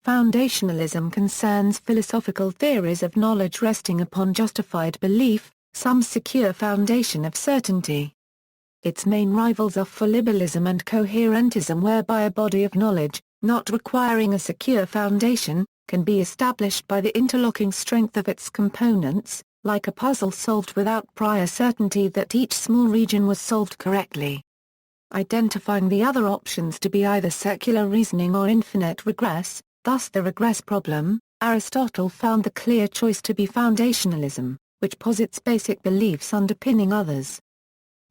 Foundationalism concerns philosophical theories of knowledge resting upon justified belief, some secure foundation of certainty. Its main rivals are Fallibilism and coherentism, whereby a body of knowledge, not requiring a secure foundation, can be established by the interlocking strength of its components, like a puzzle solved without prior certainty that each small region was solved correctly. Identifying the other options to be either circular reasoning or infinite regress, thus the regress problem, Aristotle found the clear choice to be foundationalism, which posits basic beliefs underpinning others.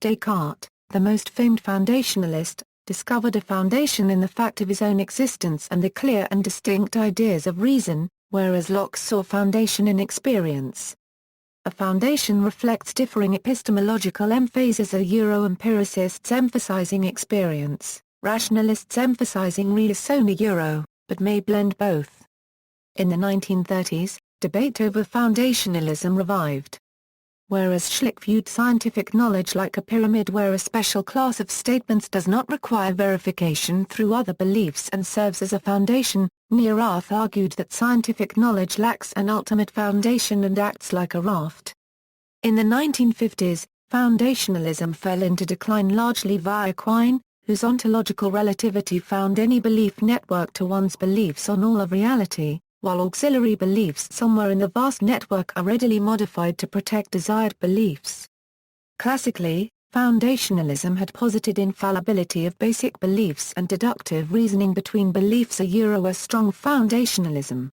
Descartes, the most famed foundationalist, discovered a foundation in the fact of his own existence and the clear and distinct ideas of reason, whereas Locke saw foundation in experience. A foundation reflects differing epistemological emphases, empiricists emphasizing experience, rationalists emphasizing reason, but may blend both. In the 1930s, debate over foundationalism revived. Whereas Schlick viewed scientific knowledge like a pyramid where a special class of statements does not require verification through other beliefs and serves as a foundation, Neurath argued that scientific knowledge lacks an ultimate foundation and acts like a raft. In the 1950s, foundationalism fell into decline largely via Quine, whose ontological relativity found any belief network to one's beliefs on all of reality, while auxiliary beliefs somewhere in the vast network are readily modified to protect desired beliefs. Classically, foundationalism had posited infallibility of basic beliefs and deductive reasoning between beliefs, a strong foundationalism.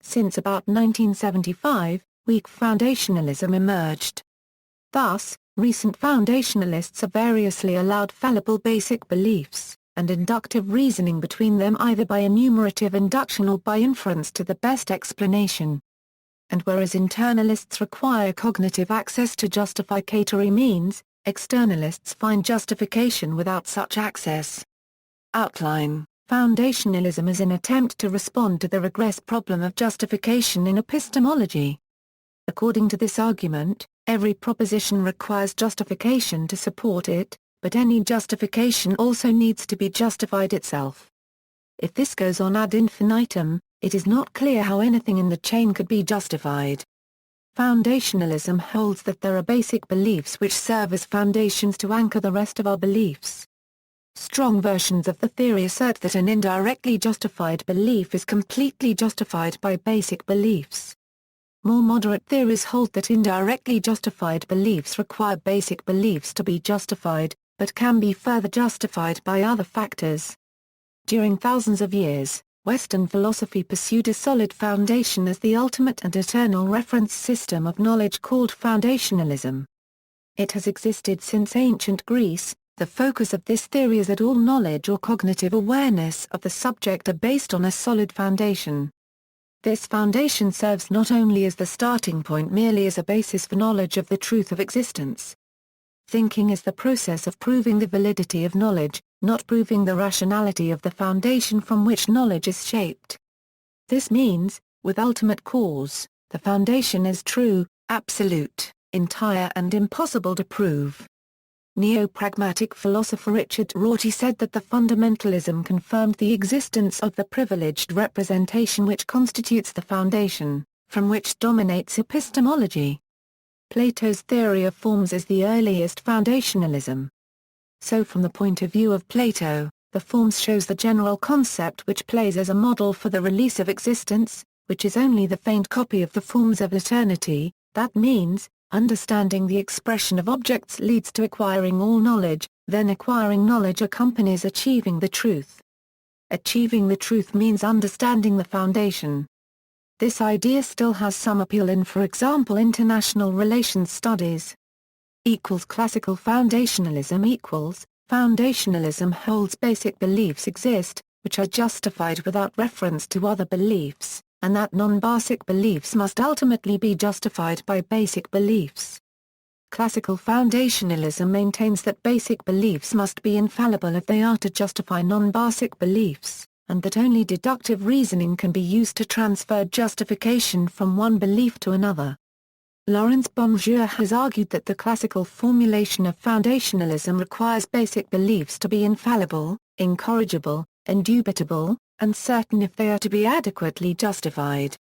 Since about 1975, weak foundationalism emerged. Thus, recent foundationalists have variously allowed fallible basic beliefs and inductive reasoning between them, either by enumerative induction or by inference to the best explanation. And whereas internalists require cognitive access to justificatory means, externalists find justification without such access. Outline: Foundationalism is an attempt to respond to the regress problem of justification in epistemology. According to this argument, every proposition requires justification to support it, but any justification also needs to be justified itself. If this goes on ad infinitum, it is not clear how anything in the chain could be justified. Foundationalism holds that there are basic beliefs which serve as foundations to anchor the rest of our beliefs. Strong versions of the theory assert that an indirectly justified belief is completely justified by basic beliefs. More moderate theories hold that indirectly justified beliefs require basic beliefs to be justified, but can be further justified by other factors. During thousands of years, Western philosophy pursued a solid foundation as the ultimate and eternal reference system of knowledge called foundationalism. It has existed since ancient Greece. The focus of this theory is that all knowledge or cognitive awareness of the subject are based on a solid foundation. This foundation serves not only as the starting point merely as a basis for knowledge of the truth of existence. Thinking is the process of proving the validity of knowledge, not proving the rationality of the foundation from which knowledge is shaped. This means, with ultimate cause, the foundation is true, absolute, entire and impossible to prove. Neo-pragmatic philosopher Richard Rorty said that the fundamentalism confirmed the existence of the privileged representation which constitutes the foundation, from which dominates epistemology. Plato's theory of forms is the earliest foundationalism. So from the point of view of Plato, the forms shows the general concept which plays as a model for the release of existence, which is only the faint copy of the forms of eternity. That means, understanding the expression of objects leads to acquiring all knowledge, then acquiring knowledge accompanies achieving the truth. Achieving the truth means understanding the foundation. This idea still has some appeal in, for example, international relations studies. Classical foundationalism Foundationalism holds basic beliefs exist, which are justified without reference to other beliefs, and that non-basic beliefs must ultimately be justified by basic beliefs. Classical foundationalism maintains that basic beliefs must be infallible if they are to justify non-basic beliefs, and that only deductive reasoning can be used to transfer justification from one belief to another. Laurence Bonjour has argued that the classical formulation of foundationalism requires basic beliefs to be infallible, incorrigible, indubitable, and certain if they are to be adequately justified.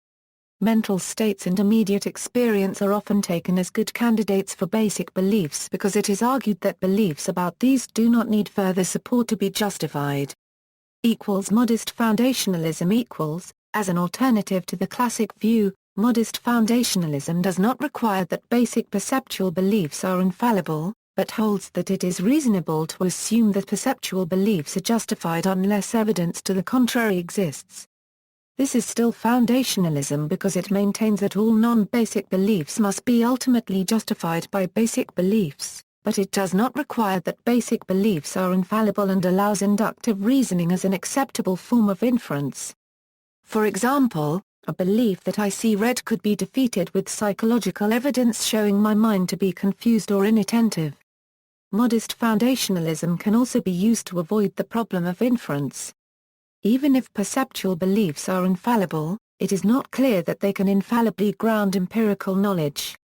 Mental states and immediate experience are often taken as good candidates for basic beliefs because it is argued that beliefs about these do not need further support to be justified. Modest foundationalism as an alternative to the classic view, modest foundationalism does not require that basic perceptual beliefs are infallible, but holds that it is reasonable to assume that perceptual beliefs are justified unless evidence to the contrary exists. This is still foundationalism because it maintains that all non-basic beliefs must be ultimately justified by basic beliefs, but it does not require that basic beliefs are infallible and allows inductive reasoning as an acceptable form of inference. For example, a belief that I see red could be defeated with psychological evidence showing my mind to be confused or inattentive. Modest foundationalism can also be used to avoid the problem of inference. Even if perceptual beliefs are infallible, it is not clear that they can infallibly ground empirical knowledge.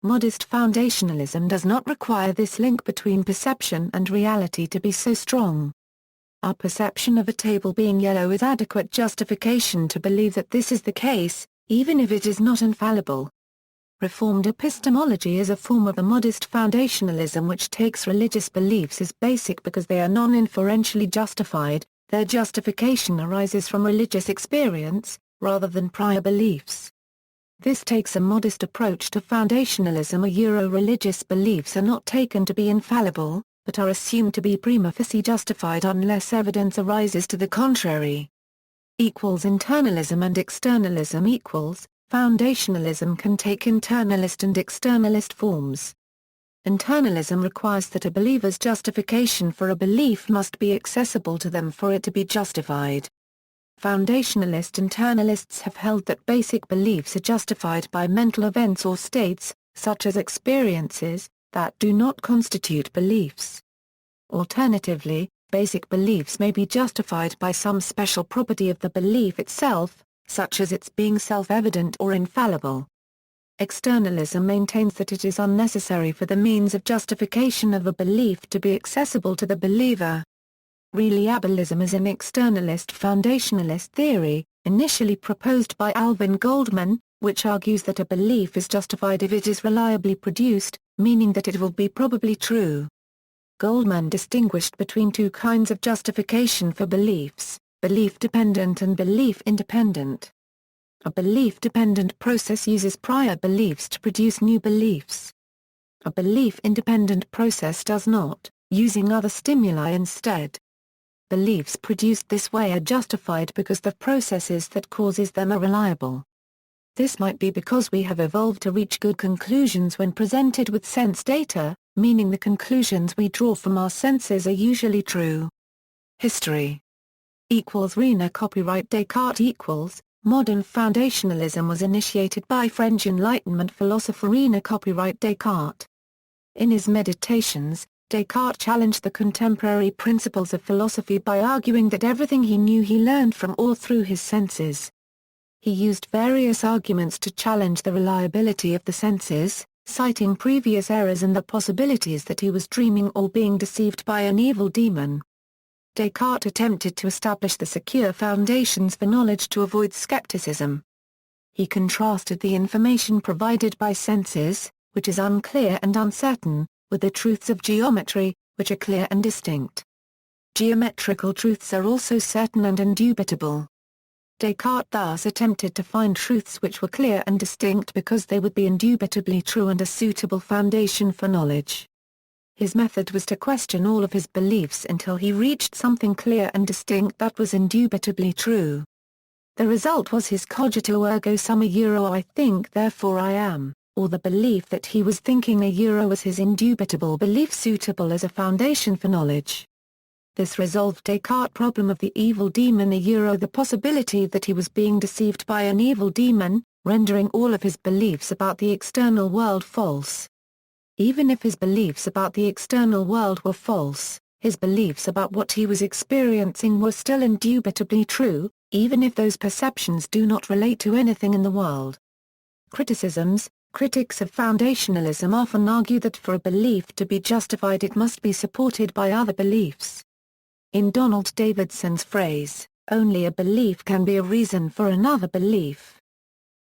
Modest foundationalism does not require this link between perception and reality to be so strong. Our perception of a table being yellow is adequate justification to believe that this is the case, even if it is not infallible. Reformed epistemology is a form of a modest foundationalism which takes religious beliefs as basic because they are non-inferentially justified. Their justification arises from religious experience, rather than prior beliefs. This takes a modest approach to foundationalism. Religious beliefs are not taken to be infallible, but are assumed to be prima facie justified unless evidence arises to the contrary. Internalism and externalism Foundationalism can take internalist and externalist forms. Internalism requires that a believer's justification for a belief must be accessible to them for it to be justified. Foundationalist internalists have held that basic beliefs are justified by mental events or states, such as experiences, that do not constitute beliefs. Alternatively, basic beliefs may be justified by some special property of the belief itself, such as its being self-evident or infallible. Externalism maintains that it is unnecessary for the means of justification of a belief to be accessible to the believer. Reliabilism is an externalist foundationalist theory, initially proposed by Alvin Goldman, which argues that a belief is justified if it is reliably produced, meaning that it will be probably true. Goldman distinguished between two kinds of justification for beliefs, belief-dependent and belief-independent. A belief-dependent process uses prior beliefs to produce new beliefs. A belief-independent process does not, using other stimuli instead. Beliefs produced this way are justified because the processes that causes them are reliable. This might be because we have evolved to reach good conclusions when presented with sense data, meaning the conclusions we draw from our senses are usually true. History Rena copyright Descartes Modern foundationalism was initiated by French Enlightenment philosopher Rena copyright Descartes. In his Meditations, Descartes challenged the contemporary principles of philosophy by arguing that everything he knew he learned from or through his senses. He used various arguments to challenge the reliability of the senses, citing previous errors and the possibilities that he was dreaming or being deceived by an evil demon. Descartes attempted to establish the secure foundations for knowledge to avoid skepticism. He contrasted the information provided by senses, which is unclear and uncertain, with the truths of geometry, which are clear and distinct. Geometrical truths are also certain and indubitable. Descartes thus attempted to find truths which were clear and distinct because they would be indubitably true and a suitable foundation for knowledge. His method was to question all of his beliefs until he reached something clear and distinct that was indubitably true. The result was his cogito ergo sum I think therefore I am, or the belief that he was thinking was his indubitable belief suitable as a foundation for knowledge. This resolved Descartes' problem of the evil demon the possibility that he was being deceived by an evil demon, rendering all of his beliefs about the external world false. Even if his beliefs about the external world were false, his beliefs about what he was experiencing were still indubitably true, even if those perceptions do not relate to anything in the world. Criticisms Critics of foundationalism often argue that for a belief to be justified it must be supported by other beliefs. In Donald Davidson's phrase, only a belief can be a reason for another belief.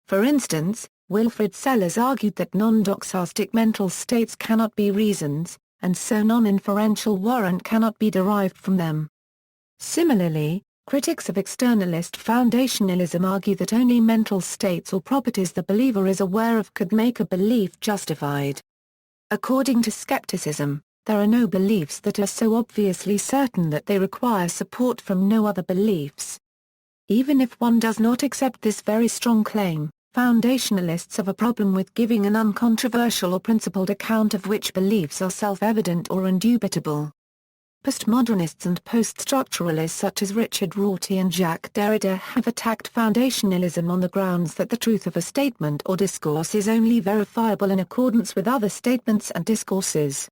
For instance, Wilfrid Sellars argued that non-doxastic mental states cannot be reasons, and so non-inferential warrant cannot be derived from them. Similarly, critics of externalist foundationalism argue that only mental states or properties the believer is aware of could make a belief justified. According to skepticism, there are no beliefs that are so obviously certain that they require support from no other beliefs. Even if one does not accept this very strong claim, foundationalists have a problem with giving an uncontroversial or principled account of which beliefs are self-evident or indubitable. Postmodernists and post-structuralists such as Richard Rorty and Jacques Derrida have attacked foundationalism on the grounds that the truth of a statement or discourse is only verifiable in accordance with other statements and discourses.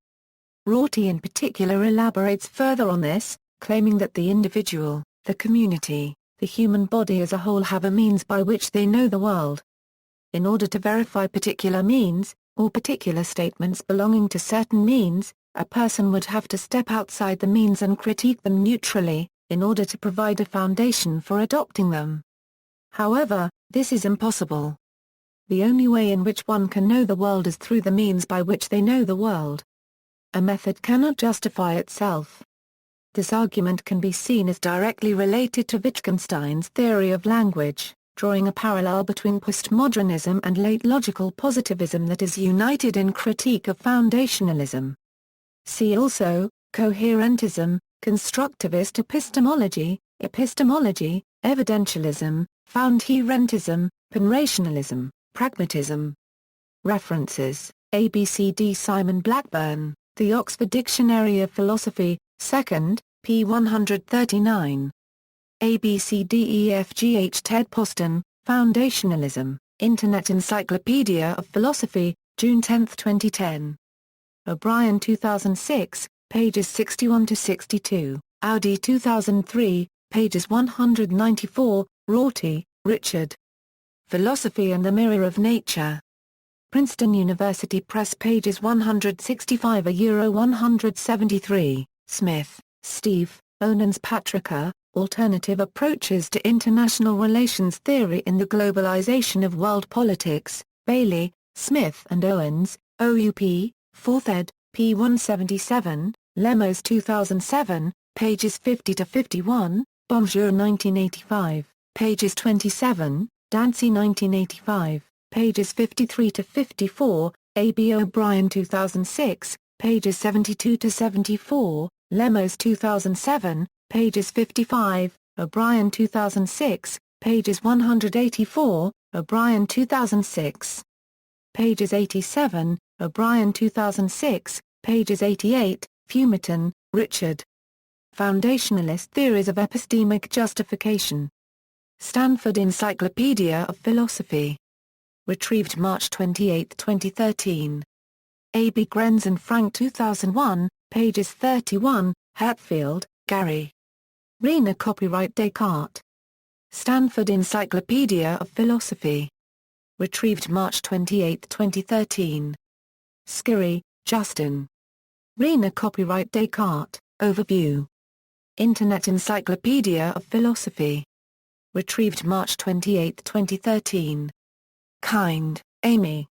Rorty in particular elaborates further on this, claiming that the individual, the community, the human body as a whole have a means by which they know the world. In order to verify particular means, or particular statements belonging to certain means, a person would have to step outside the means and critique them neutrally, in order to provide a foundation for adopting them. However, this is impossible. The only way in which one can know the world is through the means by which they know the world. A method cannot justify itself. This argument can be seen as directly related to Wittgenstein's theory of language, drawing a parallel between postmodernism and late logical positivism that is united in critique of foundationalism. See also, coherentism, constructivist epistemology, evidentialism, foundationalism, panrationalism, pragmatism. References: ABCD Simon Blackburn, The Oxford Dictionary of Philosophy, 2nd, p. 139. ABCDEFGH Ted Poston, Foundationalism, Internet Encyclopedia of Philosophy, June 10, 2010. O'Brien 2006, pages 61-62, Audi 2003, pages 194, Rorty, Richard. Philosophy and the Mirror of Nature. Princeton University Press pages 165-173, Smith, Steve, Onans Patrica, Alternative Approaches to International Relations Theory in the Globalization of World Politics, Bailey, Smith and Owens, OUP, 4th ed., p. 177, Lemos 2007, pages 50-51, Bonjour 1985, pages 27, Dancy 1985, pages 53-54, A.B. O'Brien 2006, pages 72-74, Lemos 2007, pages 55, O'Brien 2006, pages 184, O'Brien 2006. Pages 87, O'Brien 2006, pages 88, Fumerton, Richard. Foundationalist Theories of Epistemic Justification. Stanford Encyclopedia of Philosophy. Retrieved March 28, 2013. A. B. Grenz and Frank 2001, pages 31, Hatfield, Gary. Rena copyright Descartes. Stanford Encyclopedia of Philosophy. Retrieved March 28, 2013. Skirry, Justin. Rena copyright Descartes, Overview. Internet Encyclopedia of Philosophy. Retrieved March 28, 2013. Kind, Amy.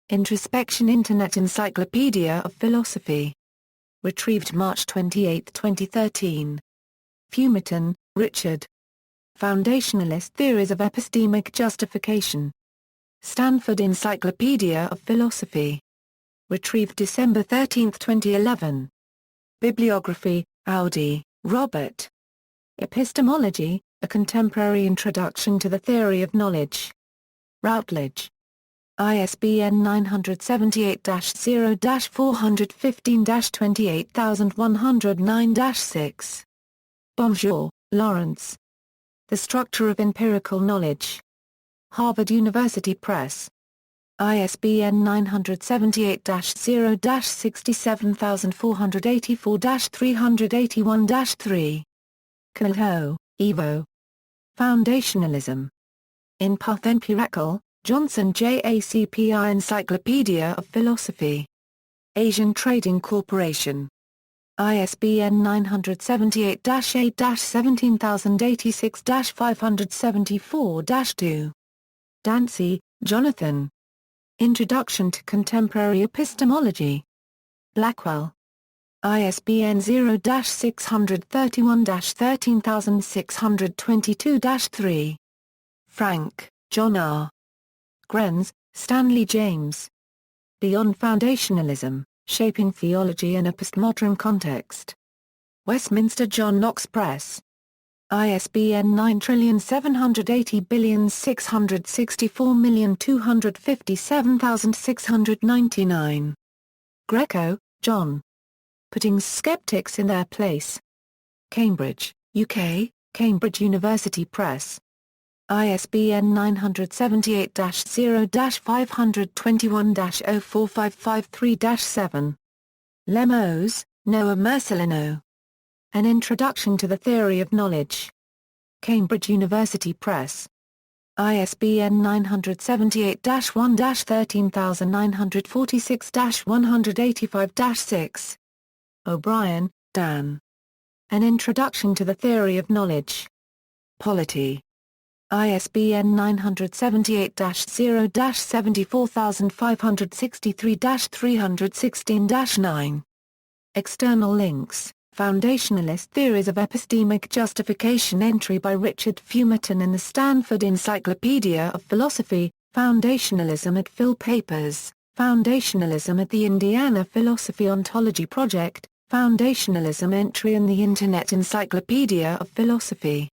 Introspection Internet Encyclopedia of Philosophy. Retrieved March 28, 2013. Fumerton, Richard. Foundationalist Theories of Epistemic Justification. Stanford Encyclopedia of Philosophy. Retrieved December 13, 2011. Bibliography, Audi, Robert. Epistemology, A Contemporary Introduction to the Theory of Knowledge. Routledge. ISBN 978-0-415-28109-6. Bonjour, Lawrence. The Structure of Empirical Knowledge. Harvard University Press. ISBN 978-0-67484-381-3. Coelho, Ivo. Foundationalism. In Path Empirical, Johnson JACPI Encyclopedia of Philosophy. Asian Trading Corporation. ISBN 978-8-17086-574-2. Dancy, Jonathan. Introduction to Contemporary Epistemology. Blackwell. ISBN 0-631-13622-3. Frank, John R. Grenz, Stanley James. Beyond Foundationalism, Shaping Theology in a Postmodern Context. Westminster John Knox Press. ISBN 9780664257699. Greco, John. Putting Skeptics in Their Place. Cambridge, UK, Cambridge University Press. ISBN 978-0-521-04553-7. Lemos, Noah Mercelino. An Introduction to the Theory of Knowledge. Cambridge University Press. ISBN 978-1-13946-185-6. O'Brien, Dan. An Introduction to the Theory of Knowledge. Polity. ISBN 978-0-74563-316-9. External links: Foundationalist Theories of Epistemic Justification, entry by Richard Fumerton in the Stanford Encyclopedia of Philosophy, Foundationalism at Phil Papers, Foundationalism at the Indiana Philosophy Ontology Project, Foundationalism entry in the Internet Encyclopedia of Philosophy.